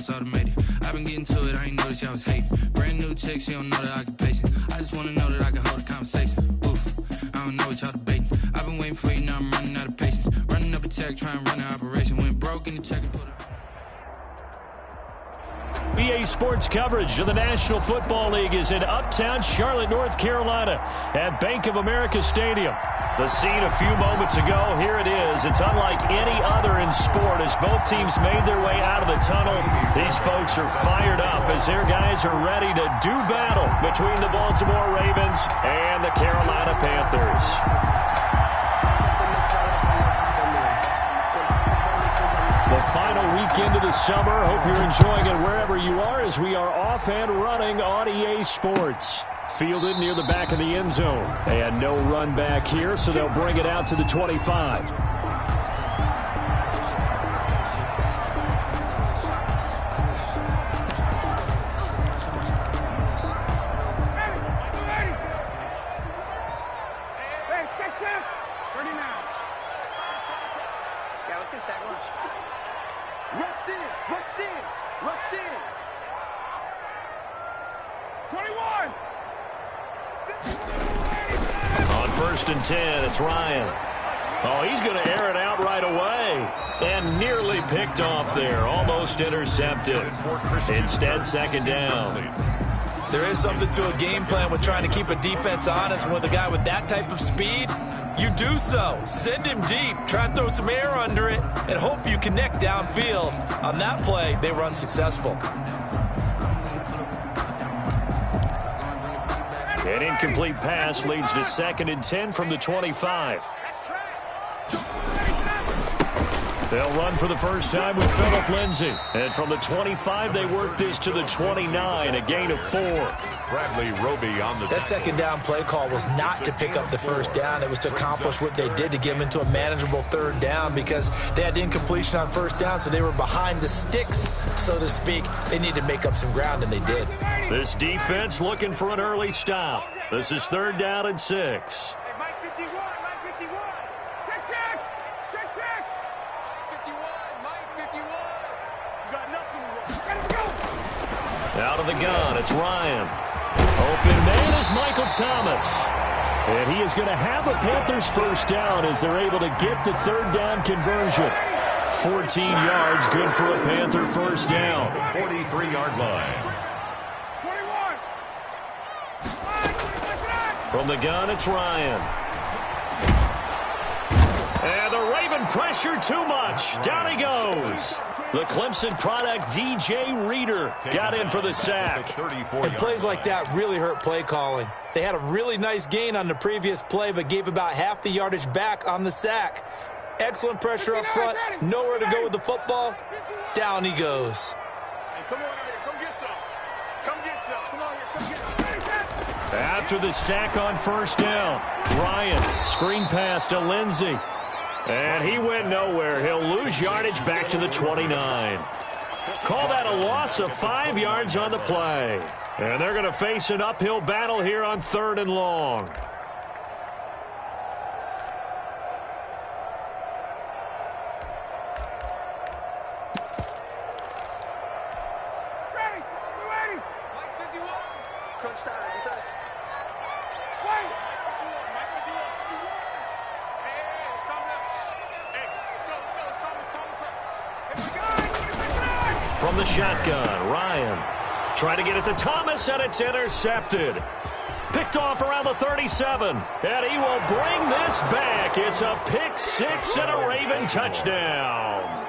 it's automated. I've been getting to it, I ain't noticed y'all was hating. Brand new chick, she don't know that I can pace it. I just wanna know that I can hold a conversation. Oof, I don't know what y'all debating. I've been waiting for you, now I'm running out of patience. Running up a check, trying to run an operation. Went broke in the check and put it. EA Sports coverage of the National Football League is in uptown Charlotte, North Carolina at Bank of America Stadium. The scene a few moments ago, here it is. It's unlike any other in sport as both teams made their way out of the tunnel. These folks are fired up as their guys are ready to do battle between the Baltimore Ravens and the Carolina Panthers. The final weekend of the summer. Hope you're enjoying it wherever you are as we are off and running on EA Sports. Fielded near the back of the end zone. And no run back here, so they'll bring it out to the 25. First and 10, it's Ryan. Oh, he's going to air it out right away. And nearly picked off there. Almost intercepted. Instead, second down. There is something to a game plan with trying to keep a defense honest. And with a guy with that type of speed, you do so. Send him deep. Try and throw some air under it and hope you connect downfield. On that play, they were unsuccessful. An incomplete pass leads to second and 10 from the 25. They'll run for the first time with Phillip Lindsay. And from the 25, they work this to the 29, a gain of 4. Bradley Roby on the... That second down play call was not to pick up the first down. It was to accomplish what they did to get them into a manageable third down because they had incompletion on first down, so they were behind the sticks, so to speak. They needed to make up some ground, and they did. This defense looking for an early stop. This is third down and 6. Out of the gun, it's Ryan. Open man is Michael Thomas. And he is going to have the Panthers first down as they're able to get the third down conversion. 14 yards, good for a Panther first down. 43-yard line. From the gun, it's Ryan. And the Raven pressure too much. Down he goes. The Clemson product, DJ Reader, got in for the sack. And plays like that really hurt play calling. They had a really nice gain on the previous play, but gave about half the yardage back on the sack. Excellent pressure up front. Nowhere to go with the football. Down he goes. After the sack on first down, Ryan, screen pass to Lindsay. And he went nowhere. He'll lose yardage back to the 29. Call that a loss of 5 yards on the play. And they're going to face an uphill battle here on third and long. From the shotgun, Ryan trying to get it to Thomas, and it's intercepted. Picked off around the 37, and he will bring this back. It's a pick six and a Raven touchdown.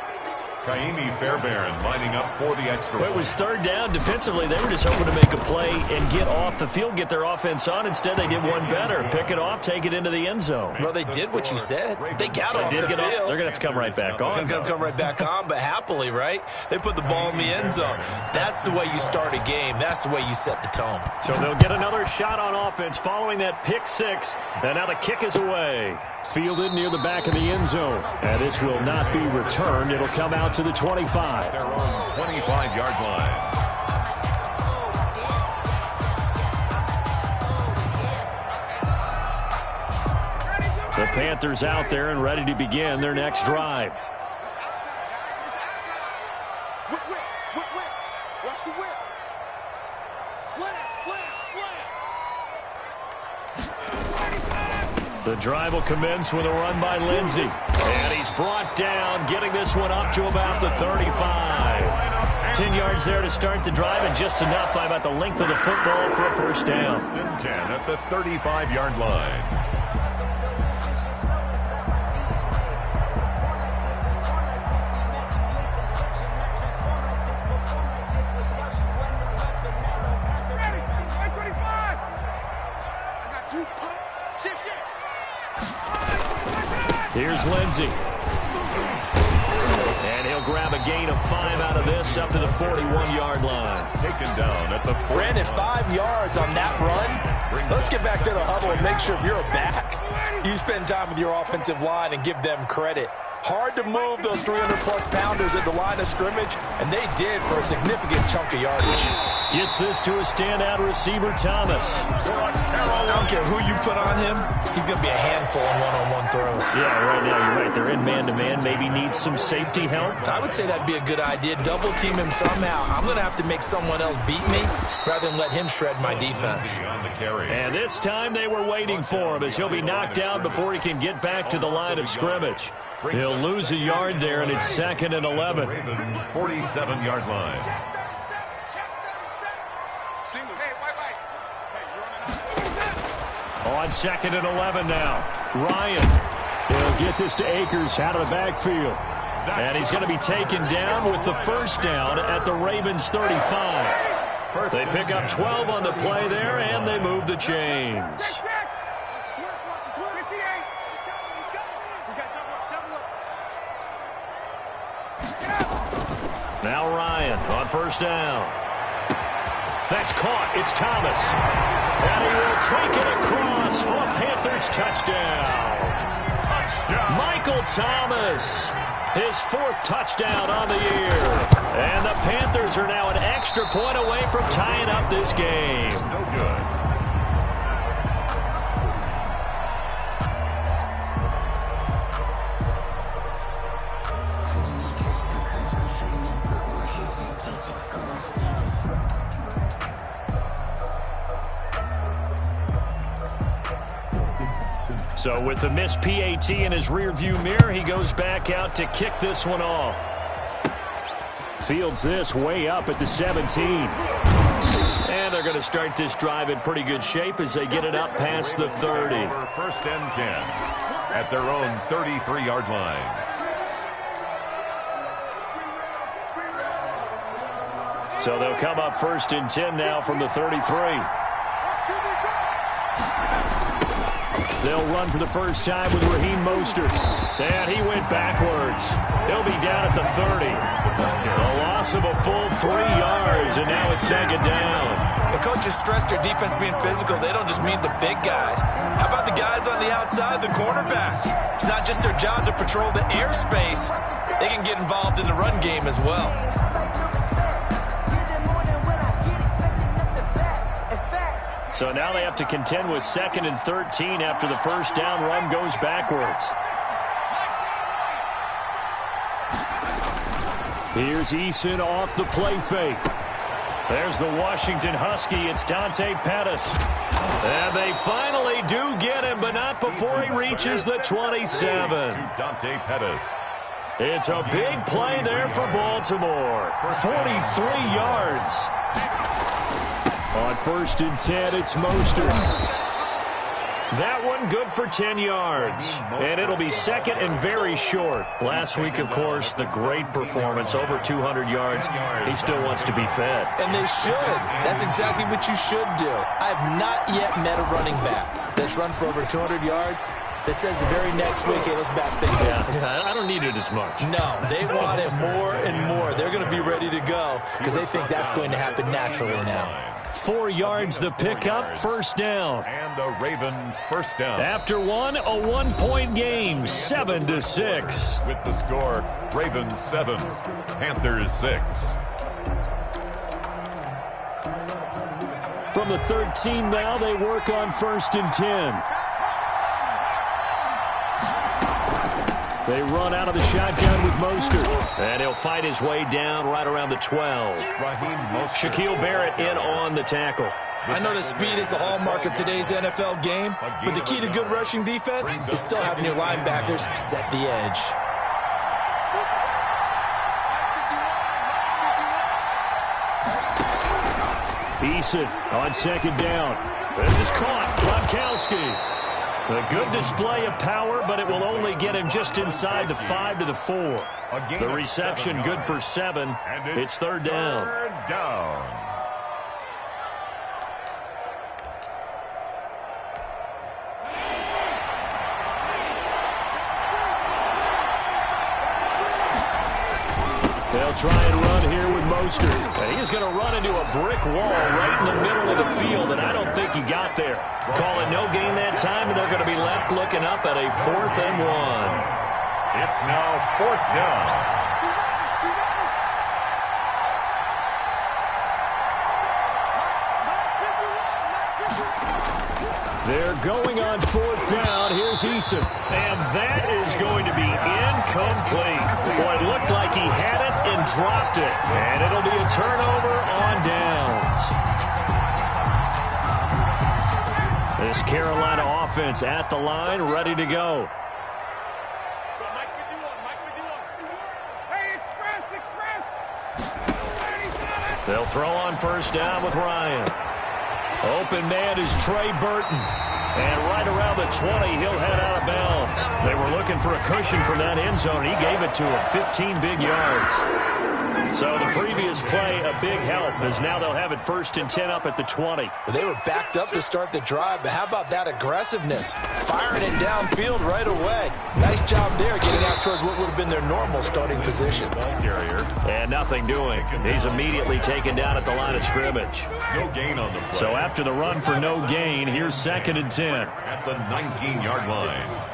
Kaimi Fairbairn lining up for the extra. It was third down. Defensively, they were just hoping to make a play and get off the field, get their offense on. Instead, they did one better. Pick it off, take it into the end zone. Well, they did what you said. They got off the field. They're going to have to come right back on. They're going to come right back on, but happily, right? They put the ball in the end zone. That's the way you start a game. That's the way you set the tone. So they'll get another shot on offense following that pick six, and now the kick is away. Fielded near the back of the end zone. And this will not be returned. It'll come out to the 25. Their own 25-yard line. The Panthers out there and ready to begin their next drive. drive will commence with a run by Lindsey. And he's brought down, getting this one up to about the 35. 10 yards there to start the drive, and just enough by about the length of the football for a first down. 10 at the 35-yard line. Here's Lindsey. And he'll grab a gain of 5 out of this up to the 41-yard line. Taken down at the 40. Brandon, 5 yards on that run. Let's get back to the huddle and make sure if you're a back, you spend time with your offensive line and give them credit. Hard to move those 300-plus pounders at the line of scrimmage, and they did for a significant chunk of yardage. Gets this to a standout receiver, Thomas. I don't care who you put on him, he's going to be a handful in one-on-one throws. Yeah, right now you're right. They're in man-to-man. Maybe needs some safety help. I would say that'd be a good idea. Double team him somehow. I'm going to have to make someone else beat me rather than let him shred my defense. And this time they were waiting for him as he'll be knocked down before he can get back to the line of scrimmage. He'll lose a yard there, and it's 2nd and 11. Ravens 47-yard line. On 2nd and 11 now. Ryan. He'll get this to Akers out of the backfield. And he's going to be taken down with the first down at the Ravens 35. They pick up 12 on the play there, and they move the chains. Now Ryan on first down. That's caught. It's Thomas. And he will take it across for a Panthers touchdown. Michael Thomas, his 4th touchdown on the year. And the Panthers are now an extra point away from tying up this game. No good. So with the missed PAT in his rearview mirror, he goes back out to kick this one off. Fields this way up at the 17. And they're going to start this drive in pretty good shape as they get it up past the 30. 1st and 10 at their own 33-yard line. So they'll come up 1st and 10 now from the 33. They'll run for the first time with Raheem Mostert. And he went backwards. He'll be down at the 30. A loss of a full 3 yards, and now it's 2nd down. The coaches stress their defense being physical. They don't just mean the big guys. How about the guys on the outside, the cornerbacks? It's not just their job to patrol the airspace. They can get involved in the run game as well. So now they have to contend with 2nd and 13 after the first down run goes backwards. Here's Eason off the play fake. There's the Washington Husky. It's Dante Pettis. And they finally do get him, but not before he reaches the 27. To Dante Pettis. It's a big play there for Baltimore. 43 yards. On 1st and 10, it's Mostert. That one good for 10 yards. And it'll be 2nd and very short. Last week, of course, the great performance, over 200 yards. He still wants to be fed. And they should. That's exactly what you should do. I have not yet met a running back that's run for over 200 yards that says the very next week, hey, let's back things up. Yeah, I don't need it as much. No, they want it more and more. They're going to be ready to go because they think that's going to happen naturally now. 4 yards the pickup, first down. And a Raven first down. After one, a 1-point game, 7-6. With the score, Ravens 7, Panthers 6. From the 13 now, they work on 1st and 10. They run out of the shotgun with Mostert. And he'll fight his way down right around the 12. Raheem Mostert. Shaquille Barrett in on the tackle. I know that speed is the hallmark of today's NFL game, but the key to good rushing defense is still having your linebackers set the edge. Eason on second down. This is caught. Gronkowski. A good display of power, but it will only get him just inside the 5 to the 4. The reception good for 7. It's third down. They'll try and run here with Mostert. And he's going to run into a brick wall right in the middle of the field, and I don't think he got there. Call it no gain that time, and they're going to be left looking up at a 4th and 1. It's now 4th down. They're going on 4th down. Here's Eason. And that is going to be incomplete. Boy, it looked like he had it and dropped it. And it'll be a turnover on downs. This Carolina offense at the line, ready to go. They'll throw on first down with Ryan. Open man is Trey Burton. And right around the 20, he'll head out of bounds. They were looking for a cushion from that end zone. He gave it to him, 15 big yards. So the previous play, a big help, as now they'll have it 1st and 10 up at the 20. They were backed up to start the drive, but how about that aggressiveness? Firing it downfield right away. Nice job there getting out towards what would have been their normal starting position. And nothing doing. He's immediately taken down at the line of scrimmage. No gain on the play. So after the run for no gain, here's 2nd and 10. At the 19-yard line.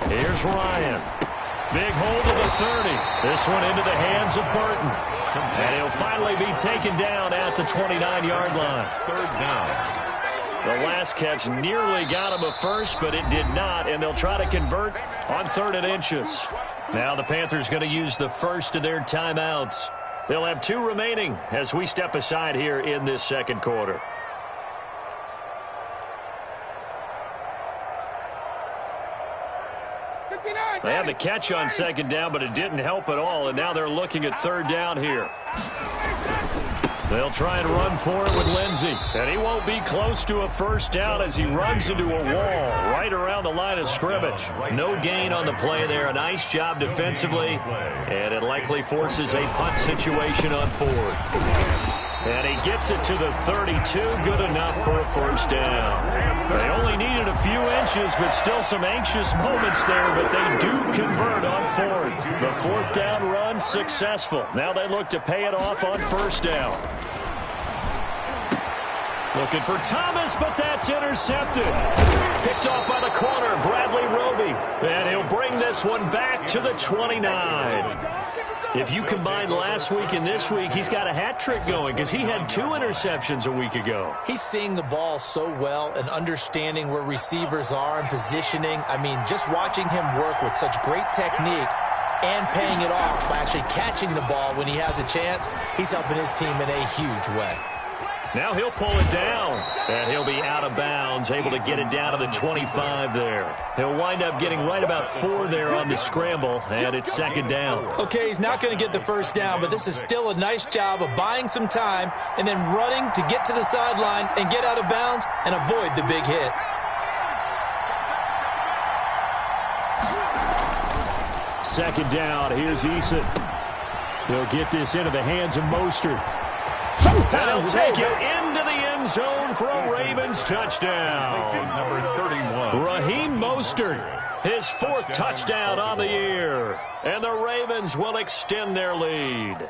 Here's Ryan. Big hold to the 30. This one into the hands of Burton. And he'll finally be taken down at the 29-yard line. 3rd down. The last catch nearly got him a first, but it did not, and they'll try to convert on 3rd and inches. Now the Panthers going to use the first of their timeouts. They'll have 2 remaining as we step aside here in this second quarter. They had the catch on second down, but it didn't help at all, and now they're looking at 3rd down here. They'll try and run for it with Lindsey, and he won't be close to a first down as he runs into a wall right around the line of scrimmage. No gain on the play there. A nice job defensively, and it likely forces a punt situation on 4th. And he gets it to the 32, good enough for a first down. They only needed a few inches, but still some anxious moments there, but they do convert on 4th. The 4th down run successful. Now they look to pay it off on first down. Looking for Thomas, but that's intercepted. Picked off by the corner, Bradley Roby. And he'll bring this one back to the 29. If you combine last week and this week, he's got a hat trick going because he had 2 interceptions a week ago. He's seeing the ball so well and understanding where receivers are and positioning. I mean, just watching him work with such great technique and paying it off by actually catching the ball when he has a chance, he's helping his team in a huge way. Now he'll pull it down, and he'll be out of bounds, able to get it down to the 25 there. He'll wind up getting right about 4 there on the scramble, and it's 2nd down. Okay, he's not going to get the first down, but this is still a nice job of buying some time and then running to get to the sideline and get out of bounds and avoid the big hit. Second down, here's Eason. He'll get this into the hands of Mostert. And he'll take it into the end zone for a Ravens touchdown. Number 31. Raheem Mostert, his 4th touchdown on the year. And the Ravens will extend their lead.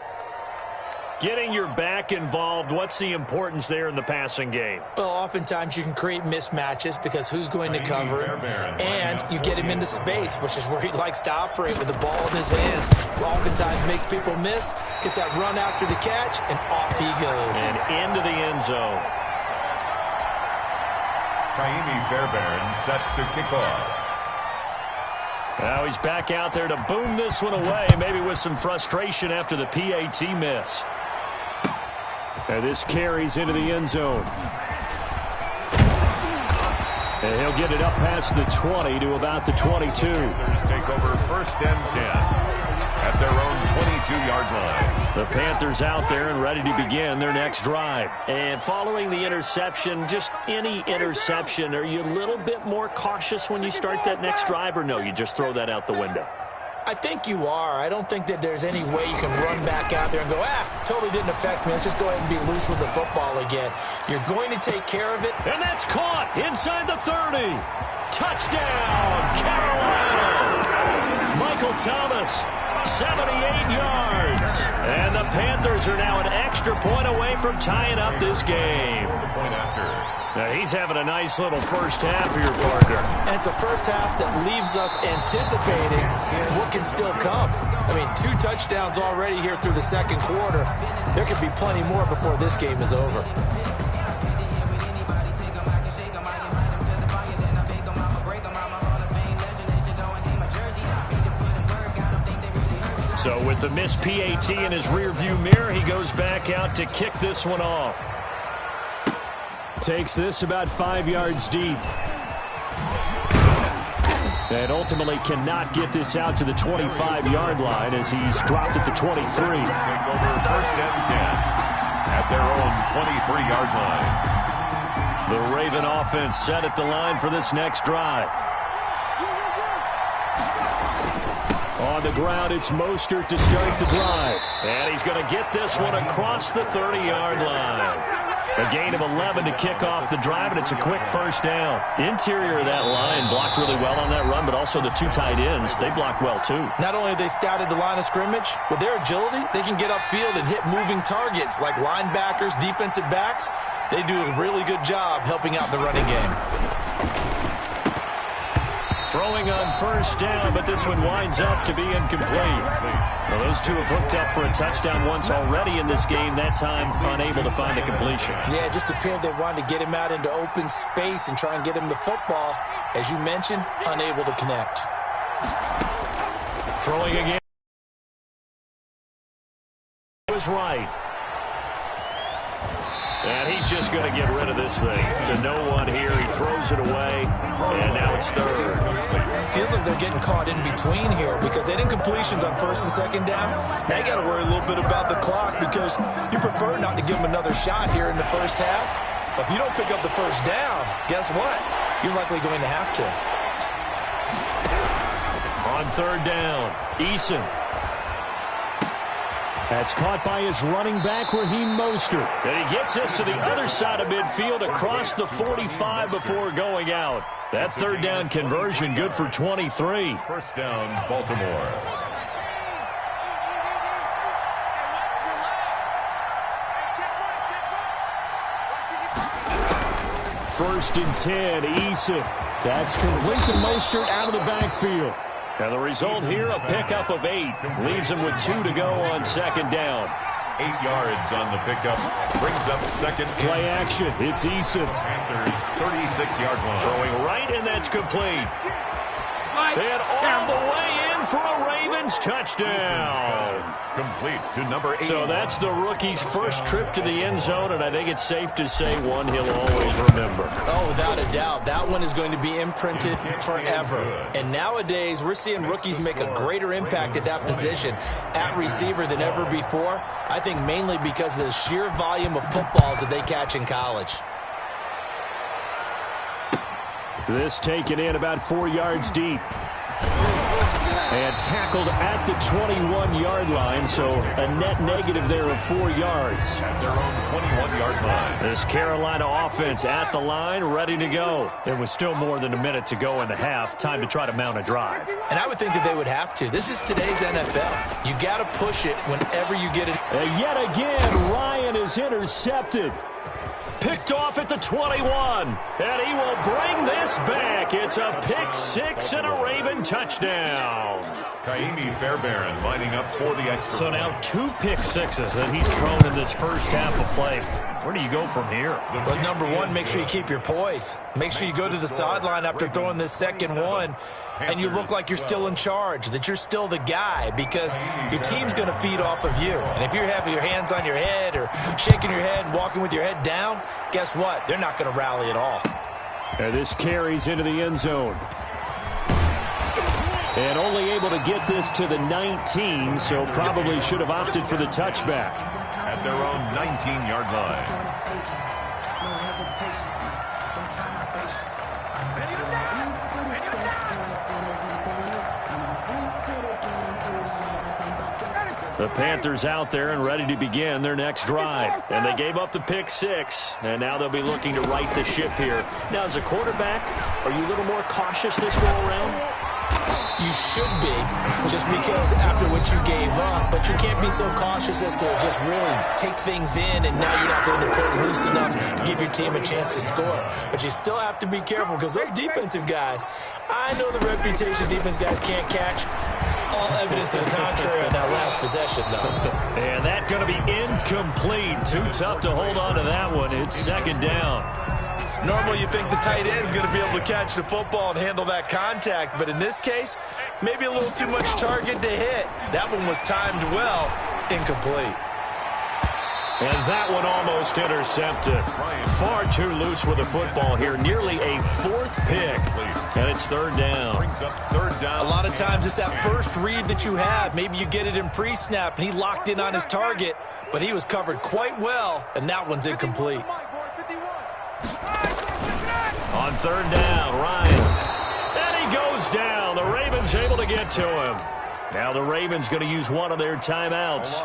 Getting your back involved, what's the importance there in the passing game? Well, oftentimes you can create mismatches because who's going to cover him, and you get him into space, which is where he likes to operate with the ball in his hands. Oftentimes makes people miss, gets that run after the catch, and off he goes. And into the end zone. Kaimi Fairbairn set to kick off. Now he's back out there to boom this one away, maybe with some frustration after the PAT miss. And this carries into the end zone. And he'll get it up past the 20 to about the 22. Panthers take over 1st and 10 at their own 22-yard line. The Panthers out there and ready to begin their next drive. And following the interception, just any interception, are you a little bit more cautious when you start that next drive, or no, you just throw that out the window? I think you are. I don't think that there's any way you can run back out there and go, totally didn't affect me. Let's just go ahead and be loose with the football again. You're going to take care of it. And that's caught inside the 30. Touchdown, Carolina. Michael Thomas, 78 yards. And the Panthers are now an extra point away from tying up this game. The point after. Now he's having a nice little first half here, partner. And it's a first half that leaves us anticipating what can still come. I mean, 2 touchdowns already here through the second quarter. There could be plenty more before this game is over. So with the missed PAT in his rearview mirror, he goes back out to kick this one off. Takes this about 5 yards deep. And ultimately cannot get this out to the 25-yard line as he's dropped at the 23. Take over 1st and 10 at their own 23-yard line. The Raven offense set at the line for this next drive. On the ground, it's Mostert to start the drive. And he's going to get this one across the 30-yard line. A gain of 11 to kick off the drive, and it's a quick first down. Interior of that line blocked really well on that run, but also the 2 tight ends, they blocked well too. Not only have they scouted the line of scrimmage, with their agility, they can get upfield and hit moving targets like linebackers, defensive backs. They do a really good job helping out the running game. Throwing on first down, but this one winds up to be incomplete. Well, those two have hooked up for a touchdown once already in this game, that time unable to find a completion. Yeah, it just appeared they wanted to get him out into open space and try and get him the football. As you mentioned, unable to connect. Throwing again. Was right. And he's just going to get rid of this thing. To no one here. He throws it away. And now it's third. Feels like they're getting caught in between here because they had incompletions on 1st and 2nd down. Now you got to worry a little bit about the clock because you prefer not to give them another shot here in the first half. But if you don't pick up the first down, guess what? You're likely going to have to. On 3rd down, Eason. That's caught by his running back, Raheem Mostert. And he gets this to the other side of midfield across the 45 before going out. That 3rd down conversion good for 23. 1st down, Baltimore. First and 10, Eason. That's complete to Mostert out of the backfield. And the result here, a pickup of 8. Leaves him with 2 to go on 2nd down. 8 yards on the pickup. Brings up 2nd. Play action. It's Eason. Panthers 36-yard line. Throwing right, and that's complete. And all the way in for a Ravens touchdown. Complete to number 8. So that's the rookie's first trip to the end zone, and I think it's safe to say one he'll always remember. Oh, without a doubt. That one is going to be imprinted forever. And nowadays, we're seeing rookies make a greater impact at that position at receiver than ever before. I think mainly because of the sheer volume of footballs that they catch in college. This taken in about 4 yards deep. And tackled at the 21-yard line, so a net negative there of 4 yards. At their own 21-yard line. This Carolina offense at the line, ready to go. There was still more than a minute to go in the half. Time to try to mount a drive. And I would think that they would have to. This is today's NFL. You got to push it whenever you get it. And yet again, Ryan is intercepted. Picked off at the 21, and he will bring this back. It's a pick 6 and a Raven touchdown. Kaimi Fairbairn lining up for the extra. So now 2 pick 6s that he's thrown in this first half of play. Where do you go from here? Well, number one, make sure you keep your poise. Make sure you go to the sideline after throwing this second one and you look like you're still in charge, that you're still the guy, because your team's going to feed off of you. And if you're having your hands on your head or shaking your head and walking with your head down, guess what? They're not going to rally at all. And this carries into the end zone. And only able to get this to the 19, so probably should have opted for the touchback. At their own 19-yard line. The Panthers out there and ready to begin their next drive. And they gave up the pick 6, and now they'll be looking to right the ship here. Now, as a quarterback, are you a little more cautious this go-around? You should be, just because after what you gave up, but you can't be so cautious as to just really take things in, and now you're not going to pull loose enough to give your team a chance to score. But you still have to be careful, because those defensive guys, I know the reputation defense guys can't catch. All evidence to the contrary on that last possession, though. And that's going to be incomplete. Too tough to hold on to that one. It's second down. Normally you think the tight end's going to be able to catch the football and handle that contact, but in this case, maybe a little too much target to hit. That one was timed well, incomplete. And that one almost intercepted. Far too loose with the football here. Nearly a 4th pick. And it's third down. A lot of times it's that first read that you have. Maybe you get it in pre-snap, and he locked in on his target, but he was covered quite well, and that one's incomplete. On third down, Ryan. And he goes down. The Ravens able to get to him. Now the Ravens going to use one of their timeouts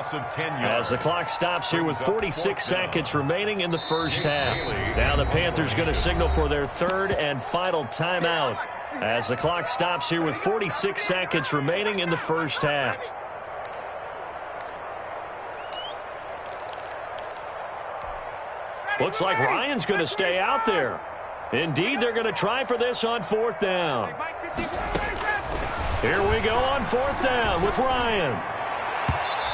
as the clock stops here with 46 seconds remaining in the first half. Now the Panthers going to signal for their third and final timeout as the clock stops here with 46 seconds remaining in the first half. Looks like Ryan's going to stay out there. Indeed, they're going to try for this on fourth down. Here we go on fourth down with Ryan.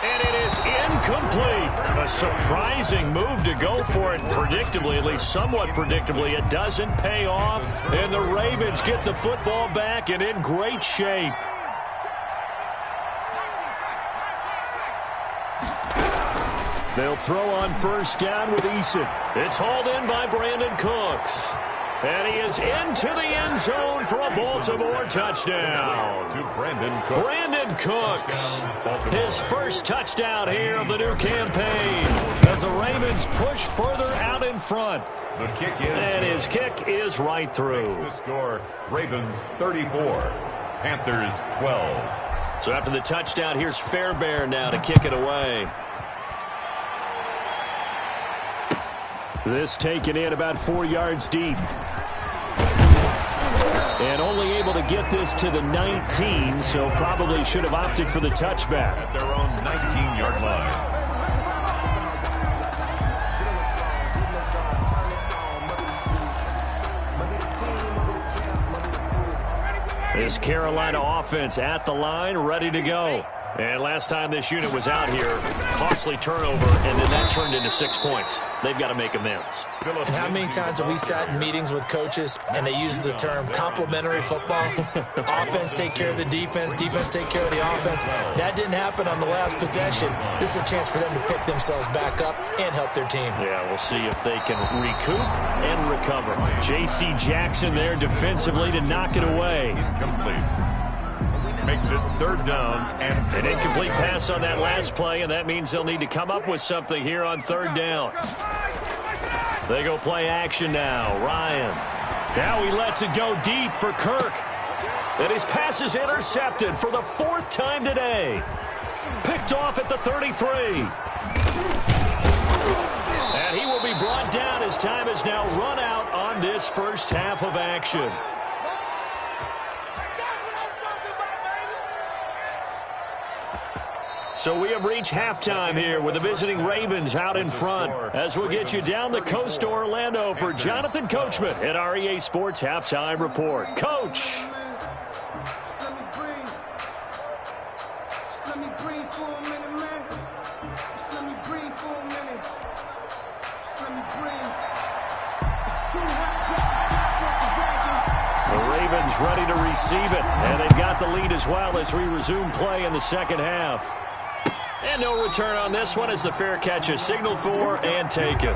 And it is incomplete. A surprising move to go for it predictably, at least somewhat predictably. It doesn't pay off, and the Ravens get the football back and in great shape. They'll throw on first down with Eason. It's hauled in by Brandon Cooks. And he is into the end zone for a Baltimore touchdown. To Brandon Cooks. Brandon Cooks, his first touchdown here of the new campaign as the Ravens push further out in front. The kick is and his kick is right through. The score, Ravens 34, Panthers 12. So after the touchdown, here's Fairbairn now to kick it away. This taken in about 4 yards deep. And only able to get this to the 19, so probably should have opted for the touchback. At their own 19-yard line. This Carolina offense at the line, ready to go. And last time this unit was out here, costly turnover, and then that turned into 6 points. They've got to make amends. And how many times have we sat in meetings with coaches and they use the term complementary football? Offense take care of the defense, defense take care of the offense. That didn't happen on the last possession. This is a chance for them to pick themselves back up and help their team. Yeah, we'll see if they can recoup and recover. J.C. Jackson there defensively to knock it away. Incomplete. Makes it third down and an incomplete pass on that last play, and that means they'll need to come up with something here on third down. They go play action now. Ryan. Now he lets it go deep for Kirk. And his pass is intercepted for the 4th time today. Picked off at the 33. And he will be brought down as time has now run out on this first half of action. So we have reached halftime here with the visiting Ravens out in front as we'll get you down the coast to Orlando for Jonathan Coachman at our EA Sports Halftime Report. Coach. Ravens ready to receive it. And they've got the lead as well as we resume play in the second half. And no return on this one as the fair catch is signaled for and taken.